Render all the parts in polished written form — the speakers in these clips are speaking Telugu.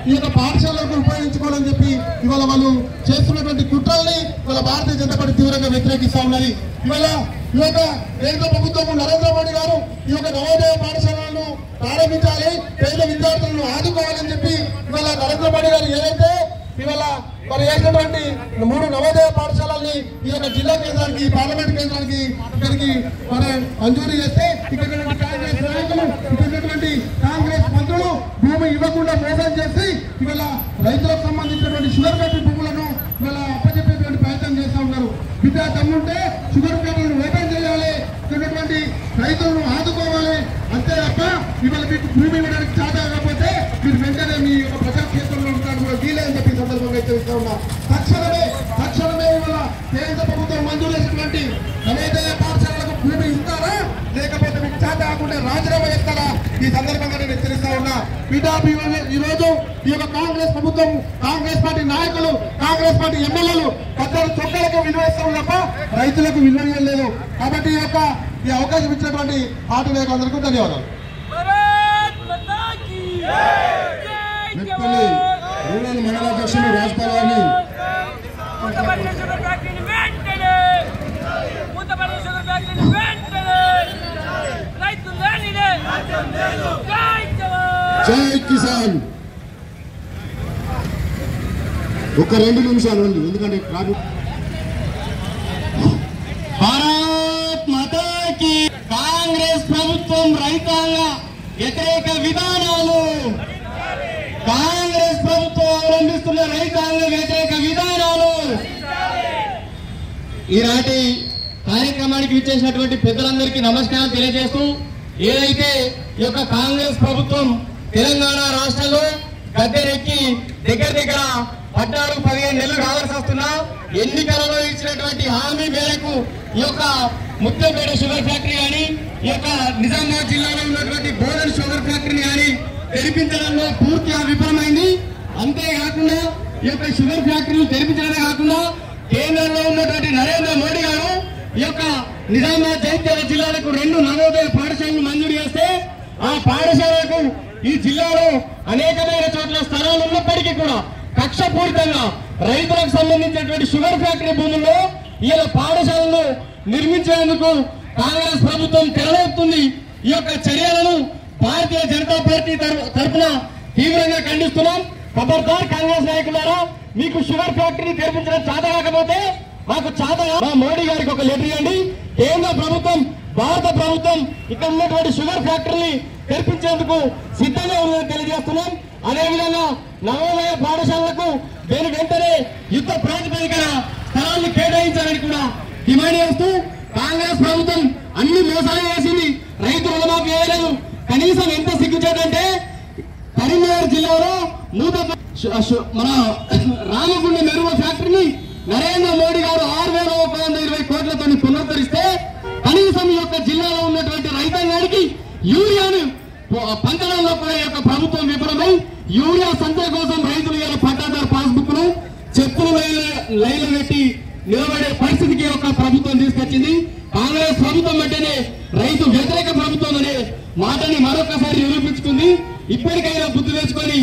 ఈ యొక్క పాఠశాలకు ఉపయోగించుకోవాలని చెప్పి ఇవాళ వాళ్ళు చేస్తున్నటువంటి కుట్రల్ని ఇవాళ భారతీయ జనతా పార్టీ తీవ్రంగా వ్యతిరేకిస్తా ఉన్నది. ఇవాళ ఈ యొక్క కేంద్ర ప్రభుత్వం నరేంద్ర మోడీ గారు ఈ యొక్క నవోదయ పాఠశాలను ప్రారంభించాలి, పేద విద్యార్థులను ఆదుకోవాలని చెప్పి ఇవాళ నరేంద్ర మోడీ గారు ఏదైతే ఇవాళ మరి వేసినటువంటి 3 నవోదయ పాఠశాలల్ని ఈ యొక్క జిల్లా కేంద్రానికి, పార్లమెంట్ కేంద్రానికి ఇక్కడికి మరి మంజూరు చేస్తే ఇక్కడ కాంగ్రెస్ నాయకులు, ఇక్కడ కాంగ్రెస్ మంత్రులు భూమి ఇవ్వకుండా మోసం చేసి ఇవాళ రైతులకు సంబంధించినటువంటి షుగర్ ఫ్యాక్టరీ భూములను ఇవాళ అప్పచెప్పేటువంటి ప్రయత్నం చేస్తూ ఉన్నారు. విద్యా దమ్ముంటే షుగర్ ఫ్యాక్టరీని ఓపెన్ చేయాలి, ఇక్కడ రైతులను ఆదుకోవాలి, అంతే తప్ప ఇవాళ మీకు భూమి ఇవ్వడానికి చాదా కాకపోతే మీరు వెంటనే మీ యొక్క ప్రజాక్షేత్రంలో ఉంటారు కూడా వీలేదని చెప్పి సందర్భంగా హెచ్చరిస్తా ఉన్నా. తక్షణమే ఇవాళ కేంద్ర ప్రభుత్వం మంజూరు చేసినటువంటి నవోదయ పాఠశాలకు భూమి ఇస్తారా, లేకపోతే మీకు చాదా కాకుండా రాజీనామా చేస్తారా ఈ సందర్భంగా నేను హెచ్చరిస్తా ఉన్నా. ఈ రోజు ఈ యొక్క కాంగ్రెస్ ప్రభుత్వం, కాంగ్రెస్ పార్టీ నాయకులు, కాంగ్రెస్ పార్టీ ఎమ్మెల్యేలు పెద్దలు చొక్కలకు విలువేస్తాం తప్ప రైతులకు విలువ లేదు. కాబట్టి ఈ అవకాశం ఇచ్చినటువంటి పార్టీ నాయకులందరికీ ధన్యవాదాలు. రూరల్ మండలాధ్యక్షులు రాజ్పాల్ గారిని జై కిసాన్. ఒక 2 నిమిషాలు ఉంది, ఎందుకంటే భారత్ మాతాకి కాంగ్రెస్ ప్రభుత్వం రైతాంగ వ్యతిరేక విధానాలు, కాంగ్రెస్ ప్రభుత్వం అవలంబిస్తున్న రైతాంగ వ్యతిరేక విధానాలు. ఈనాటి కార్యక్రమానికి విచ్చేసినటువంటి పెద్దలందరికీ నమస్కారం తెలియజేస్తూ, ఏదైతే ఈ యొక్క కాంగ్రెస్ ప్రభుత్వం తెలంగాణ రాష్ట్రంలో గద్దెరెక్కి దగ్గర 14-15 నెలలు రావాల్సి వస్తున్నా ఎన్నికలలో ఇచ్చినటువంటి హామీ మేరకు ఈ యొక్క ముత్తంపేట షుగర్ ఫ్యాక్టరీ కానీ, ఈ యొక్క నిజామాబాద్ జిల్లాలో ఉన్నటువంటి బోధన్ షుగర్ ఫ్యాక్టరీని కానీ తెరిపించడంలో పూర్తిగా విఫలమైంది. అంతేకాకుండా ఈ యొక్క షుగర్ ఫ్యాక్టరీలు తెరిపించడమే కాకుండా కేంద్రంలో ఉన్నటువంటి నరేంద్ర మోడీ గారు ఈ యొక్క నిజామాబాద్ జైత్యాల జిల్లాలకు 2 నవోదయ పాఠశాలను మంజూరు చేస్తే ఆ పాఠశాలకు ఈ జిల్లాలో అనేకమైన చోట్ల స్థలాలు ఉన్నప్పటికీ కూడా కక్షపూరితంగా రైతులకు సంబంధించినటువంటి షుగర్ ఫ్యాక్టరీ భూముల్లో ఇలా పాఠశాలను నిర్మించేందుకు కాంగ్రెస్ ప్రభుత్వం తెరలేపుతుంది. ఈ యొక్క చర్యలను భారతీయ జనతా పార్టీ తరఫున తీవ్రంగా ఖండిస్తున్నాం. ఖబర్దార్ కాంగ్రెస్ నాయకులారా, మీకు షుగర్ ఫ్యాక్టరీ తెరిపించడం చాదా కాకపోతే మాకు చాదా, మా మోడీ గారికి ఒక లెటర్ ఇవ్వండి. కేంద్ర ప్రభుత్వం, భారత ప్రభుత్వం ఇక్కడ ఉన్నటువంటి షుగర్ ఫ్యాక్టరీని తెరిపించేందుకు సిద్ధంగా ఉందని తెలియజేస్తున్నాం. అదేవిధంగా నవోదయ పాఠశాలలకు దీని వెంటనే యుద్ధ ప్రాతిపదికన స్థలాన్ని కేటాయించాలని కూడా డిమాండ్ చేస్తూ, కాంగ్రెస్ ప్రభుత్వం అన్ని మోసాలు చేసింది, రైతు రుణమాఫీ చేయలేదు. కనీసం ఎంత సిగ్గుచేటంటే కరీంనగర్ జిల్లాలో మన రామగుండ మెరుగు ఫ్యాక్టరీని నరేంద్ర మోడీ గారు 6,120 కోట్లతో పునరుద్ధరిస్తే కనీసం ఈ యొక్క జిల్లాలో ఉన్నటువంటి రైతాంగానికి యూరియాను పంచడంలో కూడా ఈ యొక్క ప్రభుత్వం విఫలమై యూరియా సంఖ్య కోసం రైతులు ఇలా పట్టాదారు పాస్బుక్ ను చెప్పులు లైన్లు పెట్టి నిలబడే పరిస్థితికి ఒక ప్రభుత్వం తీసుకొచ్చింది. కాంగ్రెస్ ప్రభుత్వం అంటేనే రైతు వ్యతిరేక ప్రభుత్వం అనే మాటని మరొకసారి నిరూపించుకుంది. ఇప్పటికైనా బుద్ధి తెచ్చుకొని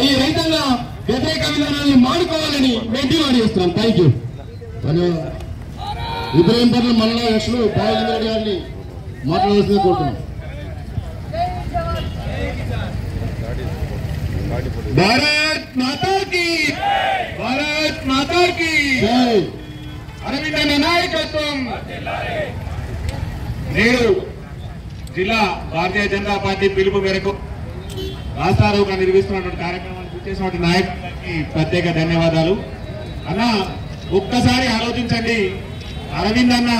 ఈ రైతాంగ వ్యతిరేక విధానాన్ని మానుకోవాలని మేము డిమాండ్ చేస్తున్నాం. Thank you. ధన్యవాదాలు. ఇబ్రహీంపట్నం మండల అధ్యక్షులు బాలచంద్ర గారిని మాట్లాడాల్సిందే కోరుతున్నాం. భారత్ మాతాకి, భారత్ మాతాకి అరవింద నాయకత్వం. నేడు జిల్లా భారతీయ జనతా పార్టీ పిలుపు మేరకు రాస్తారోగా నిర్వహిస్తున్నటువంటి కార్యక్రమాన్ని గుర్తించినటువంటి నాయకులకి ప్రత్యేక ధన్యవాదాలు. అన్న, ఒక్కసారి ఆలోచించండి. అరవింద్ అన్న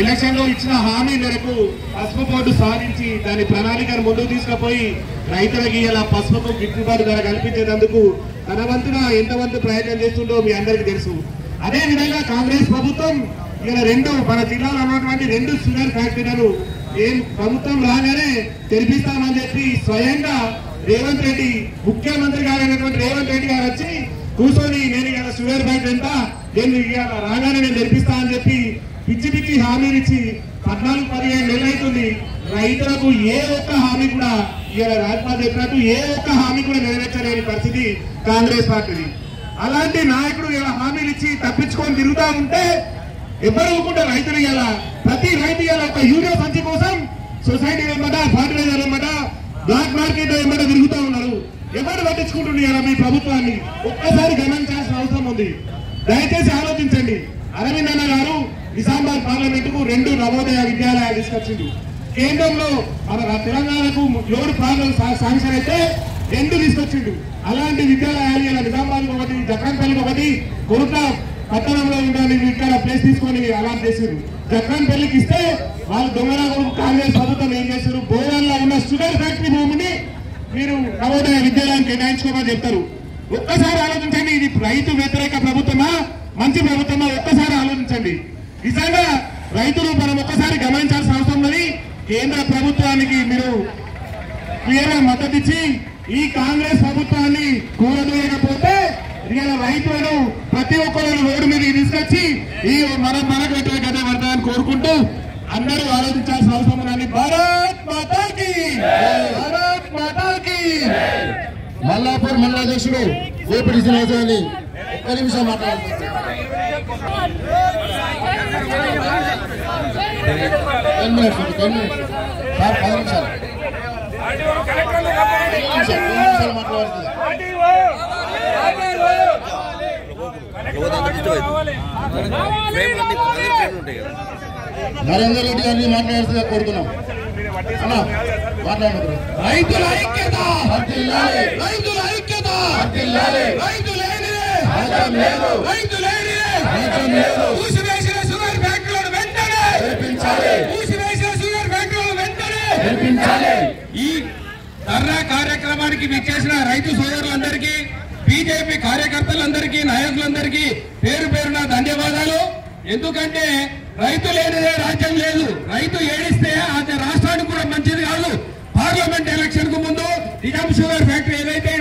ఎలక్షన్ లో ఇచ్చిన హామీ మేరకు పసుపు బోర్డు సాధించి దాని ప్రణాళికను ముందుకు తీసుకుపోయి రైతులకి ఇలా పసుపుకు గిట్టుబాటు ధర కల్పించేందుకు తన వంతున ఎంతవంతు ప్రయత్నం చేస్తుండో మీ అందరికీ తెలుసు. అదే విధంగా కాంగ్రెస్ ప్రభుత్వం ఇలా మన జిల్లాలో ఉన్నటువంటి 2 షుగర్ ఫ్యాక్టరీలను ప్రభుత్వం రాగానే తెరిపిస్తామని చెప్పి స్వయంగా రేవంత్ రెడ్డి, ముఖ్యమంత్రి గారైనటువంటి రేవంత్ రెడ్డి గారు వచ్చి కూర్చొని నేను ఇలా షుగర్ ఫ్యాక్టరీ ఎంత నేను రాగానే నేను తెరిపిస్తా అని చెప్పి పిచ్చి హామీలు ఇచ్చి 14-15 నెలలు అవుతుంది. రైతులకు ఏ ఒక్క హామీ కూడా ఇవాళ రాజ్పాల్ చెప్పినట్టు ఏ ఒక్క హామీ కూడా నెరవేర్చలేని పరిస్థితి కాంగ్రెస్ పార్టీది. అలాంటి నాయకుడు ఇలా హామీలు ఇచ్చి తప్పించుకొని తిరుగుతా ఉంటే ఎవరు కూడా రైతులు ఇలా ప్రతి రైతు ఇలా ఒక యూరియా సంచి కోసం సొసైటీ వెంబట ఫర్టిలైజర్ వెంబట బ్లాక్ మార్కెట్ వెంబట తిరుగుతూ ఉన్నారు. ఎవరు పట్టించుకుంటున్నారు మీ ప్రభుత్వాన్ని? ఒక్కసారి గమనించాల్సిన అవసరం ఉంది. దయచేసి ఆలోచించండి. అరవింద్ అన్న గారు నిజామాబాద్ పార్లమెంట్ కు 2 నవోదయ విద్యాలయాలు తీసుకొచ్చింది. కేంద్రంలో మన తెలంగాణకు 7 ప్రాంతాలు శాంక్షన్ అయితే 2 తీసుకొచ్చిండు. అలాంటి విద్యాలయాలు ఇలా నిజామాబాద్ ఒకటి, జక్రాన్పల్లికి ఒకటి, కొరుట్ల పట్టణంలో ఉండాలి ఇక్కడ ప్లేస్ తీసుకొని అలా చేశారు. జక్రాన్పల్లికి ఇస్తే వాళ్ళు దొంగల కాంగ్రెస్ ప్రభుత్వం ఏం చేశారు? బోధనలో ఉన్న షుగర్ ఫ్యాక్టరీ భూమిని మీరు నవోదయ విద్యాలయాన్ని కేటాయించుకోమని చెప్తారు. ఒక్కసారి ఆలోచించండి. ఇది రైతు వ్యతిరేక ప్రభుత్వమా మంచి ప్రభుత్వమా? ఒక్కసారి ఆలోచించండి. నిజంగా రైతులు మనం ఒక్కసారి గమనించాల్సిన అవసరం ఉన్నది. కేంద్ర ప్రభుత్వానికి మీరు క్లియర్ గా మద్దతు ఇచ్చి ఈ కాంగ్రెస్ ప్రభుత్వాన్ని కూలదోయకపోతే ఇలా రైతులను ప్రతి ఒక్కరు రోడ్డు మీద తీసుకొచ్చి ఈ మనకు వ్యతిరేకత పడతాయని కోరుకుంటూ అందరూ ఆలోచించాల్సిన అవసరం ఉన్నది. భారత్ మాతాకి, భారత్ మాతాకి. మల్లాపూర్ మండలాధ్యక్షుడు ఏపీ శ్రీనివాసరావు 1 నిమిషం మాట్లాడుతున్నారు. 10 minutes సార్, 10 నిమిషాలు మాట్లాడుతుంది. నరేందర్ రెడ్డి గారిని మాట్లాడుతుందిగా కోరుతున్నాం. మాట్లాడుతున్నారు. రైతుల ఐక్యత, రైతుల ఐక్యత, రైతు లేనిదే మూసివేసిన షుగర్ ఫ్యాక్టరీలను వెంటనే మూసివేసిన షుగర్ ఫ్యాక్టరీలను వెంటనే. ఈ ధర్నా కార్యక్రమానికి విచ్చేసిన రైతు సోదరులందరికీ, బీజేపీ కార్యకర్తలందరికీ, నాయకులందరికీ పేరు పేరున ధన్యవాదాలు. ఎందుకంటే రైతు లేనిదే రాజ్యం లేదు. రైతు ఏడిస్తే అది రాష్ట్రానికి కూడా మంచిది కాదు. పార్లమెంట్ ఎలక్షన్ కు ముందు నిజాం షుగర్ ఫ్యాక్టరీ ఏదైతే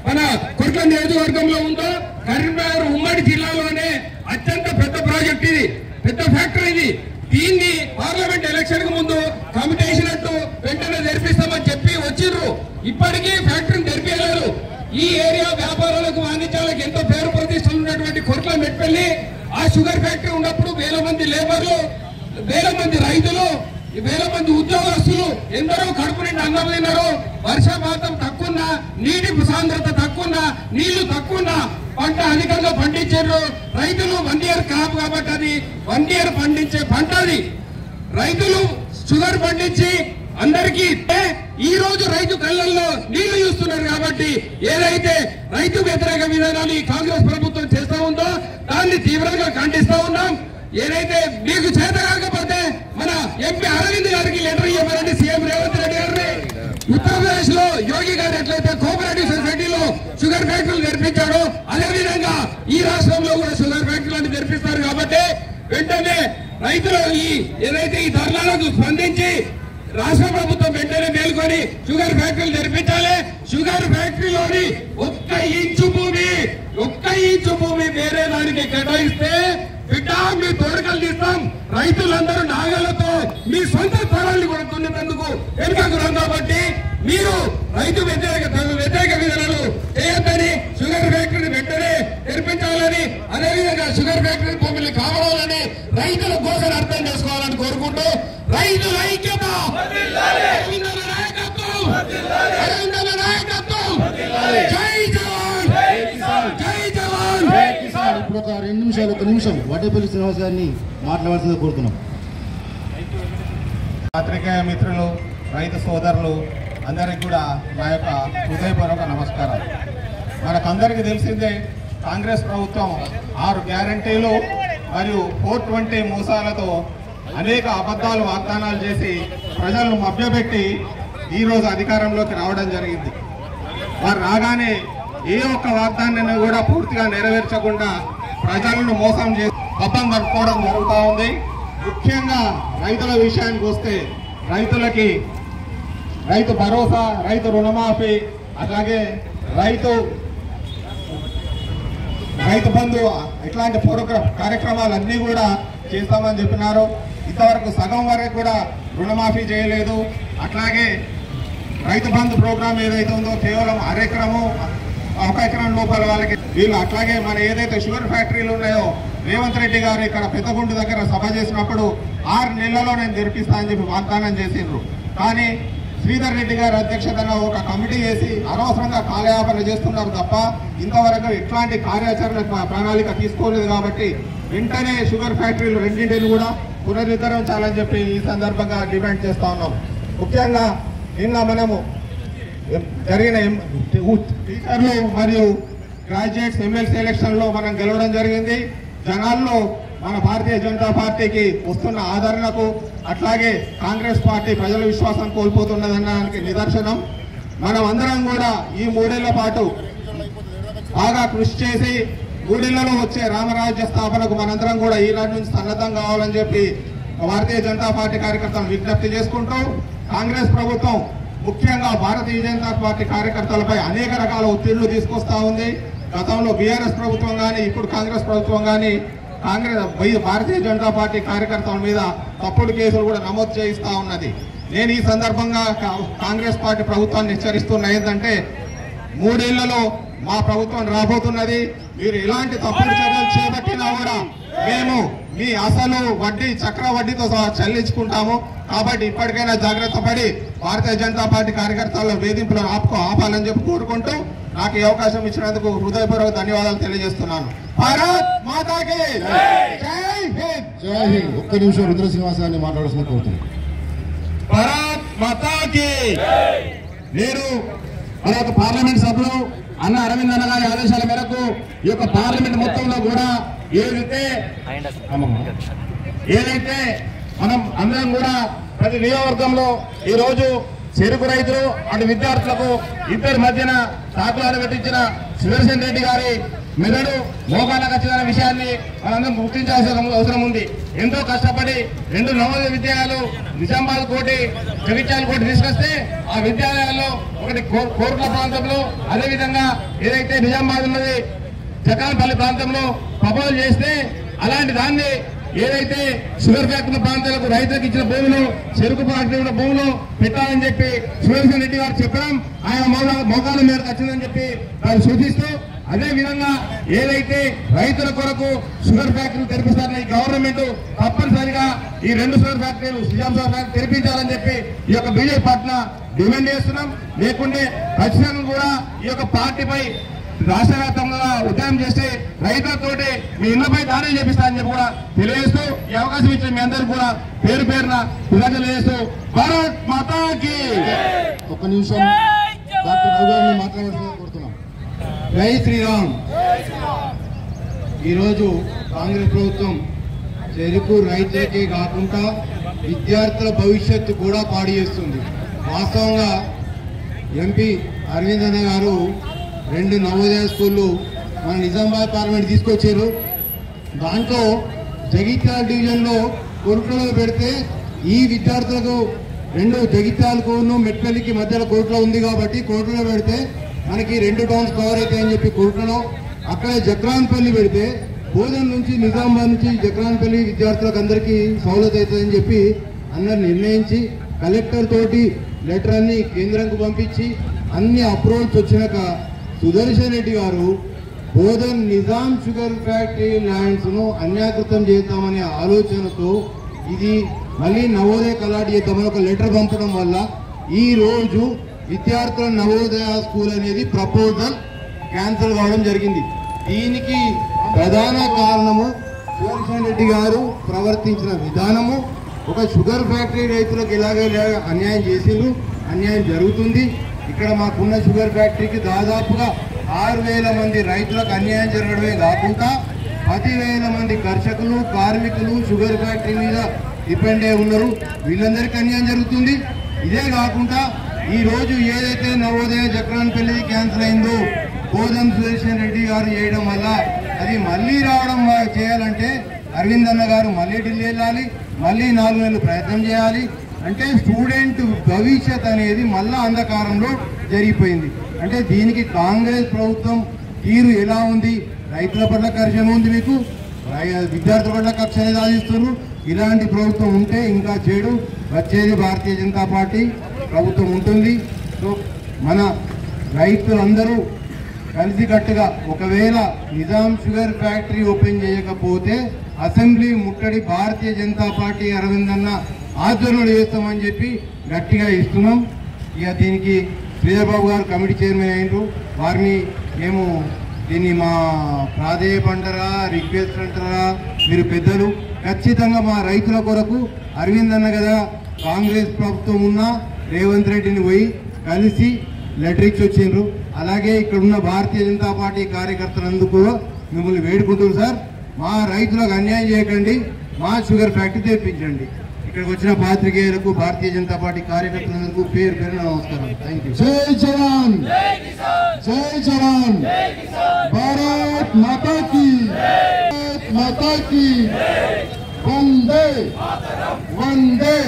మన కొట్ల నియోజకవర్గంలో ఉందో కరీంనగర్ ఉమ్మడి జిల్లాలోనే అత్యంత పెద్ద ప్రాజెక్ట్ ఇది, పెద్ద ఫ్యాక్టరీ ఇది. దీన్ని పార్లమెంట్ ఎలక్షన్ కు ముందు కమిటేసినట్టు వెంటనే జరిపిస్తామని చెప్పి వచ్చిర్రు. ఇప్పటికీ ఫ్యాక్టరీని జరిపించలేదు. ఈ ఏరియా వ్యాపారాలకు, వాణిజ్యాలకు ఎంతో పేరు ప్రతిష్టలు ఉన్నటువంటి కొట్ల మెట్పల్లి ఆ షుగర్ ఫ్యాక్టరీ ఉన్నప్పుడు 1000 మంది లేబర్లు, 1000 మంది రైతులు, 1000 మంది ఉద్యోగస్తులు ఎందరో కడుపు నిండి అన్నం తిన్నారు. వర్షపాతం తక్కువ, నీటి సాంద్రత తక్కువ, నీళ్లు తక్కువ, పంట అధికంగా పండించారు. రైతులు 1 year క్రాప్ కాబట్టి అది 1 year పండించే పంట. అది రైతులు షుగర్ పండించి అందరికీ ఈ రోజు రైతు కళ్ళల్లో నీళ్లు చూస్తున్నారు. కాబట్టి ఏదైతే రైతు వ్యతిరేక విధానాలు ఈ కాంగ్రెస్ ప్రభుత్వం చేస్తా ఉందో దాన్ని తీవ్రంగా ఖండిస్తా ఉన్నాం. ఏదైతే మీకు చేత కాకపోతే మన ఎంపీ అరవింద్ గారికి లెటర్ ఇవ్వమని సీఎం రేవంత్ రెడ్డి గారిని, ఉత్తరప్రదేశ్ లో యోగి గారు ఎట్లయితే కోఆపరేటివ్ సొసైటీలో షుగర్ ఫ్యాక్టరీలు తెరిపించారో అదేవిధంగా ఈ రాష్ట్రంలో కూడా షుగర్ ఫ్యాక్టరీలను తెరిపిస్తారు. కాబట్టి వెంటనే రైతులు ఏదైతే ఈ ధర్నాలకు స్పందించి రాష్ట్ర ప్రభుత్వం వెంటనే మేల్కొని షుగర్ ఫ్యాక్టరీలు తెరిపించాలి. షుగర్ ఫ్యాక్టరీలోని 1 ఇంచు భూమి వేరే దానికి కేటాయిస్తే బిడ్డ మీ తోడుకలు తీస్తాం. రైతులందరూ నాగలతో మీ సొంత స్థలాన్ని కూడా దున్నేందుకు వెనుకకున్నాం. కాబట్టి మీరు రైతు వ్యతిరేక విధానాలు చేయొద్దని, షుగర్ ఫ్యాక్టరీని వెంటనే తెరిపించాలని, అదేవిధంగా షుగర్ ఫ్యాక్టరీ భూములు కావాలని రైతుల కోసం అర్థం చేసుకోవాలని కోరుకుంటూ రైతుల ఐక్యత, జై జవాన్, జై జవాన్. ఇప్పుడు ఒక 2 నిమిషాలు, 1 నిమిషం వాటేపల్లి శ్రీనివాస్ గారిని మాట్లాడాల్సిందిగా కోరుతున్నాం. పాత్రికేయ మిత్రులు, రైతు సోదరులు అందరికి కూడా నా యొక్క హృదయపూర్వక నమస్కారాలు. మనకందరికీ తెలిసిందే కాంగ్రెస్ ప్రభుత్వం 6 గ్యారంటీలు మరియు 420 మోసాలతో అనేక అబద్ధాలు వాగ్దానాలు చేసి ప్రజలను మభ్యపెట్టి ఈరోజు అధికారంలోకి రావడం జరిగింది. వారు రాగానే ఏ ఒక్క వాగ్దానాన్ని కూడా పూర్తిగా నెరవేర్చకుండా ప్రజలను మోసం చేసి పబ్బం గడుపుకోవడం జరుగుతూ ఉంది. ముఖ్యంగా రైతుల విషయానికి వస్తే రైతులకి రైతు భరోసా, రైతు రుణమాఫీ, అలాగే రైతు బంధు ఇట్లాంటి కార్యక్రమాలన్నీ కూడా చేస్తామని చెప్పినారు. ఇంతవరకు సగం వరకు కూడా రుణమాఫీ చేయలేదు. అట్లాగే రైతు బంధు ప్రోగ్రాం ఏదైతే ఉందో కేవలం అరెకరము 1 ఎకరం లోపల వాళ్ళకి వీళ్ళు. అట్లాగే మన ఏదైతే షుగర్ ఫ్యాక్టరీలు ఉన్నాయో రేవంత్ రెడ్డి గారు ఇక్కడ పెద్దగుంటు దగ్గర సభ చేసినప్పుడు 6 నెలల్లో నేను తెరిపిస్తా అని చెప్పి వాగ్దానం చేసిండ్రు. కానీ శ్రీధర్ రెడ్డి గారి అధ్యక్షతన ఒక కమిటీ వేసి అనవసరంగా కాలయాపన చేస్తున్నారు తప్ప ఇంతవరకు ఎట్లాంటి కార్యాచరణ ప్రణాళిక తీసుకోలేదు. కాబట్టి వెంటనే షుగర్ ఫ్యాక్టరీలు రెండింటిని కూడా పునరుద్ధరించాలని చెప్పి ఈ సందర్భంగా డిమాండ్ చేస్తా ఉన్నాం. ముఖ్యంగా నిన్న మనము జరిగిన టీచర్లు మరియు గ్రాడ్యుయేట్స్ ఎమ్మెల్సీ ఎలక్షన్లో మనం గెలవడం జరిగింది. జనాల్లో మన భారతీయ జనతా పార్టీకి వస్తున్న ఆదరణకు అట్లాగే కాంగ్రెస్ పార్టీ ప్రజల విశ్వాసం కోల్పోతున్నదనడానికి నిదర్శనం. మనం అందరం కూడా ఈ 3 ఏళ్ల పాటు బాగా కృషి చేసి 3 ఏళ్లలో వచ్చే రామరాజ్య స్థాపనకు మనందరం కూడా ఈనాటి నుంచి సన్నద్ధం కావాలని చెప్పి భారతీయ జనతా పార్టీ కార్యకర్తలు విజ్ఞప్తి చేసుకుంటూ కాంగ్రెస్ ప్రభుత్వం ముఖ్యంగా భారతీయ జనతా పార్టీ కార్యకర్తలపై అనేక రకాల ఒత్తిళ్లు తీసుకొస్తా ఉంది. గతంలో బీఆర్ఎస్ ప్రభుత్వం కానీ ఇప్పుడు కాంగ్రెస్ ప్రభుత్వం కానీ భారతీయ జనతా పార్టీ కార్యకర్తల మీద తప్పుడు కేసులు కూడా నమోదు చేయిస్తా ఉన్నది. నేను ఈ సందర్భంగా కాంగ్రెస్ పార్టీ ప్రభుత్వాన్ని హెచ్చరిస్తున్నా ఏంటంటే 3 ఏళ్లలో మా ప్రభుత్వం రాబోతున్నది. మీరు ఎలాంటి తప్పుడు చర్యలు చేపట్టినా కూడా మేము మీ అసలు వడ్డీ చక్ర వడ్డీతో చెల్లించుకుంటాము. కాబట్టి ఇప్పటికైనా జాగ్రత్త పడి భారతీయ జనతా పార్టీ కార్యకర్తల వేధింపులను ఆపాలని చెప్పి కోరుకుంటూ నాకు ఈ అవకాశం ఇచ్చినందుకు హృదయపూర్వక ధన్యవాదాలు తెలియజేస్తున్నాను. భారత్ మాతాకి జై హింద్. జై హింద్. ఒక్క నిమిషం రుద్ర శ్రీనివాసాన్ని మాట్లాడాల్సిన కోరుతున్నాను. భారత్ మాతాకి. నేను మన యొక్క పార్లమెంట్ సభ్యులు అన్న అరవింద్ అన్న గారి ఆదేశాల మేరకు ఈ యొక్క పార్లమెంట్ మొత్తంలో కూడా ఏదైతే మనం అందరం కూడా ప్రతి నియోజకవర్గంలో ఈ రోజు చెరుకు రైతులు అటు విద్యార్థులకు ఇద్దరి మధ్యన తాకులాట పెట్టించిన సుదర్శన్ రెడ్డి గారి మెదడు మోకాళ్ళకు వచ్చిన విషయాన్ని మనందరం గుర్తించాల్సిన అవసరం ఉంది. ఎంతో కష్టపడి 2 నవోదయ విద్యాలయాలు నిజామాబాద్ కోటి జగిత్యాల కోటి తీసుకొస్తే ఆ విద్యాలయాల్లో ఒకటి కోరుట్ల ప్రాంతంలో అదేవిధంగా ఏదైతే నిజామాబాద్ ఉన్నది జకాన్పల్లి ప్రాంతంలో ప్రపోజల్ చేస్తే అలాంటి దాన్ని ఏదైతే షుగర్ ఫ్యాక్టరీ ప్రాంతాలకు రైతులకు ఇచ్చిన భూములు చెరుకు ఫ్యాక్టరీ ఉన్న భూములు పెట్టాలని చెప్పి సుదర్శన్ రెడ్డి గారు చెప్పడం ఆయన మోకాల మేరకు వచ్చిందని చెప్పి వారు సూచిస్తూ అదే విధంగా ఏదైతే రైతుల కొరకు షుగర్ ఫ్యాక్టరీలు తెరిపిస్తారని ఈ గవర్నమెంట్ తప్పనిసరిగా ఈ 2 షుగర్ ఫ్యాక్టరీలు నిజాం షుగర్ ఫ్యాక్టరీ తెరిపించాలని చెప్పి ఈ యొక్క బీజేపీ పార్టీ డిమాండ్ చేస్తున్నాం. లేకుంటే ఖచ్చితంగా కూడా ఈ యొక్క పార్టీపై రాష్ట్ర వ్యాప్తంగా ఉద్యమం చేస్తే రైతులతోటి మీ ఇళ్లపై దాడులు చేపిస్తారని చెప్పి కూడా తెలియజేస్తూ ఈ అవకాశం ఇచ్చిన మీ అందరికీ కూడా పేరు పేరున కృతజ్ఞతలు చేస్తూ భారత్ మాతాకి. ఒక్క నిమిషం డాక్టర్ రఘు గారిని మాట్లాడాల్సిందిగా కోరుతున్నాం. జై శ్రీరామ్. ఈరోజు కాంగ్రెస్ ప్రభుత్వం చెరుకు రైతులకే కాకుండా విద్యార్థుల భవిష్యత్తు కూడా పాడు చేస్తుంది. వాస్తవంగా ఎంపీ అరవింద్ అన్న గారు 2 నవోదయ స్కూళ్ళు మన నిజామాబాద్ పార్లమెంట్ తీసుకొచ్చారు. దాంట్లో జగిత్యాల డివిజన్లో కోరుట్లలో పెడితే ఈ విద్యార్థులకు 2 జగిత్యాలకు మెట్పల్లికి మధ్యలో కోరుట్ల ఉంది కాబట్టి కోరుట్లలో పెడితే మనకి 2 టౌన్స్ కవర్ అవుతాయని చెప్పి కోరుట్లలో అక్కడే జక్రాన్పల్లి పెడితే బోధన నుంచి నిజామాబాద్ నుంచి జక్రాన్పల్లి విద్యార్థులకు అందరికీ సౌలత్ అవుతుందని చెప్పి అందరు నిర్ణయించి కలెక్టర్ తోటి లెటర్ అన్ని కేంద్రానికి పంపించి అన్ని అప్రూవల్స్ వచ్చినాక సుదర్శన్ రెడ్డి గారు Bodhan Nizam sugar factory lands ను అన్యాకృతం చేద్దామనే ఆలోచనతో ఇది మళ్ళీ నవోదయ కలాట్ చేద్దామని ఒక లెటర్ పంపడం వల్ల ఈ రోజు విద్యార్థుల నవోదయ స్కూల్ అనేది ప్రపోజల్ క్యాన్సిల్ కావడం జరిగింది. దీనికి ప్రధాన కారణము సుదర్శన్ రెడ్డి గారు ప్రవర్తించిన విధానము. ఒక షుగర్ ఫ్యాక్టరీ రైతులకు ఎలాగైనా అన్యాయం చేసిండ్రు, అన్యాయం జరుగుతుంది. ఇక్కడ మాకున్న షుగర్ ఫ్యాక్టరీకి దాదాపుగా 6,000 మంది రైతులకు అన్యాయం జరగడమే కాకుండా 10,000 మంది కర్షకులు కార్మికులు షుగర్ ఫ్యాక్టరీ మీద డిపెండ్ అయి ఉన్నారు. వీళ్ళందరికీ అన్యాయం జరుగుతుంది. ఇదే కాకుండా ఈ రోజు ఏదైతే నవోదయ జక్రాన్పల్లి క్యాన్సిల్ అయిందో బోధన్ సుదర్శన్ రెడ్డి గారు చేయడం వల్ల అది మళ్ళీ రావడం చేయాలంటే అరవింద్ అన్న గారు మళ్ళీ ఢిల్లీ వెళ్ళాలి, మళ్ళీ 4 నెలలు ప్రయత్నం చేయాలి. అంటే స్టూడెంట్ భవిష్యత్ అనేది మళ్ళా అంధకారంలో జరిగిపోయింది. అంటే దీనికి కాంగ్రెస్ ప్రభుత్వం తీరు ఎలా ఉంది? రైతుల పట్ల కర్షణ ఉంది మీకు, విద్యార్థుల పట్ల కక్షని సాధిస్తున్నారు. ఇలాంటి ప్రభుత్వం ఉంటే ఇంకా చెడు. వచ్చేది భారతీయ జనతా పార్టీ ప్రభుత్వం ఉంటుంది. సో మన రైతులందరూ కలిసికట్టుగా ఒకవేళ నిజాం షుగర్ ఫ్యాక్టరీ ఓపెన్ చేయకపోతే అసెంబ్లీ ముట్టడి భారతీయ జనతా పార్టీ అరవింద్ అన్న ఆధ్వర్యంలో చేస్తామని చెప్పి గట్టిగా ఇస్తున్నాం. ఇక దీనికి శ్రీధర్ బాబు గారు కమిటీ చైర్మన్ అయినరు. వారిని మేము దీన్ని మా ప్రాధేయపు అంటారా, రిక్వెస్ట్ అంటారా, మీరు పెద్దలు ఖచ్చితంగా మా రైతుల కొరకు అరవింద్ అన్న కదా కాంగ్రెస్ ప్రభుత్వం ఉన్నా రేవంత్ రెడ్డిని పోయి కలిసి లెటర్ ఇచ్చి వచ్చిండ్రు. అలాగే ఇక్కడ ఉన్న భారతీయ జనతా పార్టీ కార్యకర్తలందుకు మిమ్మల్ని వేడుకుంటున్నారు సార్, మా రైతులకు అన్యాయం చేయకండి, మా షుగర్ ఫ్యాక్టరీ తెప్పించండి. ఇక్కడికి వచ్చిన పాత్రికేయులకు భారతీయ జనతా పార్టీ కార్యకర్తలందరికీ పేరు పేరు నమస్కారం. Thank you. జై జవాన్, జై జవాన్, భారత్ మాతా కీ, మాతా కీ, వందే వందే.